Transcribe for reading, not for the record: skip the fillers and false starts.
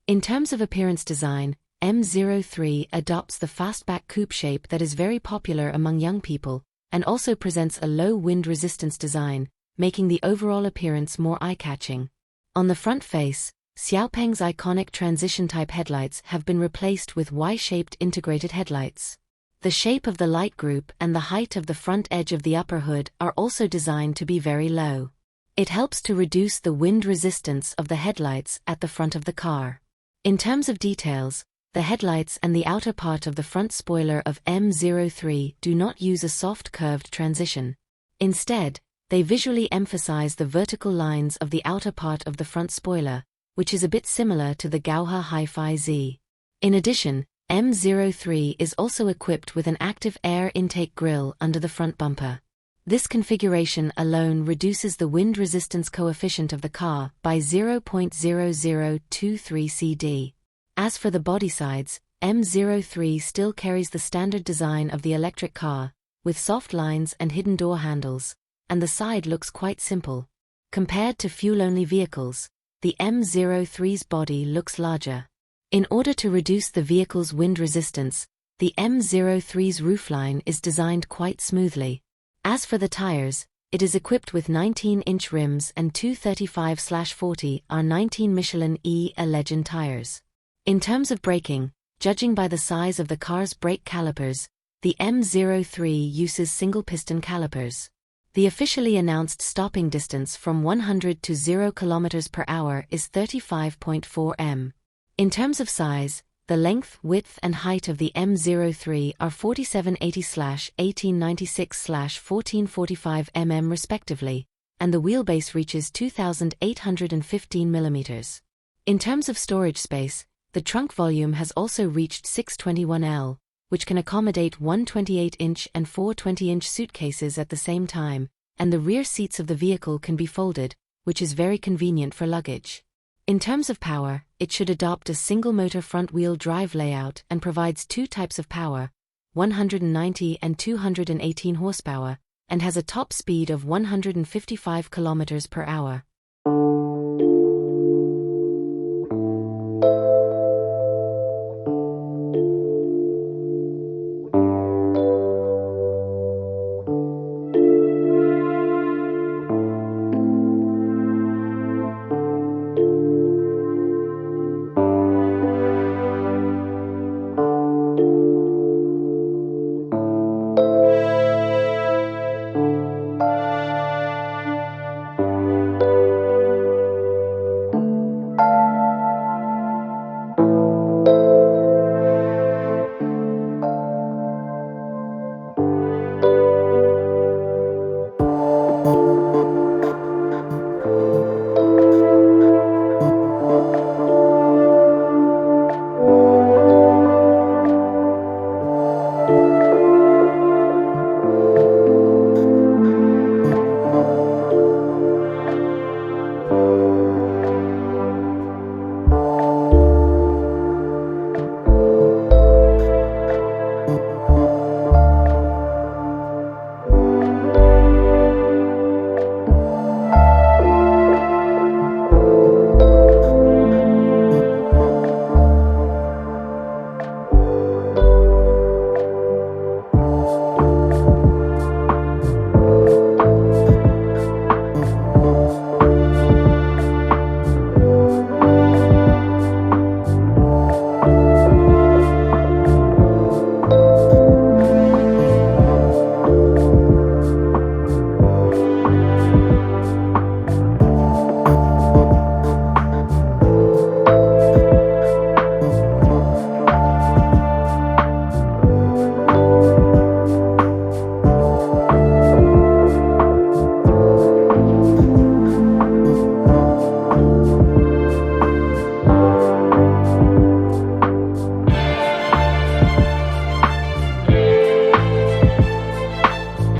In terms of appearance design, M03 adopts the fastback coupe shape that is very popular among young people, and also presents a low wind resistance design, making the overall appearance more eye-catching. On the front face, Xiaopeng's iconic transition-type headlights have been replaced with Y-shaped integrated headlights. The shape of the light group and the height of the front edge of the upper hood are also designed to be very low. It helps to reduce the wind resistance of the headlights at the front of the car. In terms of details, the headlights and the outer part of the front spoiler of M03 do not use a soft curved transition. Instead, they visually emphasize the vertical lines of the outer part of the front spoiler, which is a bit similar to the Gaohe HiPhi Z. In addition, M03 is also equipped with an active air intake grille under the front bumper. This configuration alone reduces the wind resistance coefficient of the car by 0.0023 CD. As for the body sides, M03 still carries the standard design of the electric car, with soft lines and hidden door handles, and the side looks quite simple. Compared to fuel-only vehicles, the M03's body looks larger. In order to reduce the vehicle's wind resistance, the M03's roofline is designed quite smoothly. As for the tires, it is equipped with 19-inch rims and 235/40 R19 Michelin E-A Legend tires. In terms of braking, judging by the size of the car's brake calipers, the M03 uses single-piston calipers. The officially announced stopping distance from 100 to 0 km per hour is 35.4 m. In terms of size, the length, width and height of the M03 are 4780/1896/1445 mm respectively, and the wheelbase reaches 2,815 mm. In terms of storage space, the trunk volume has also reached 621 L, which can accommodate one 28-inch and four 20-inch suitcases at the same time, and the rear seats of the vehicle can be folded, which is very convenient for luggage. In terms of power, it should adopt a single-motor front-wheel drive layout and provides two types of power, 190 and 218 horsepower, and has a top speed of 155 km per hour.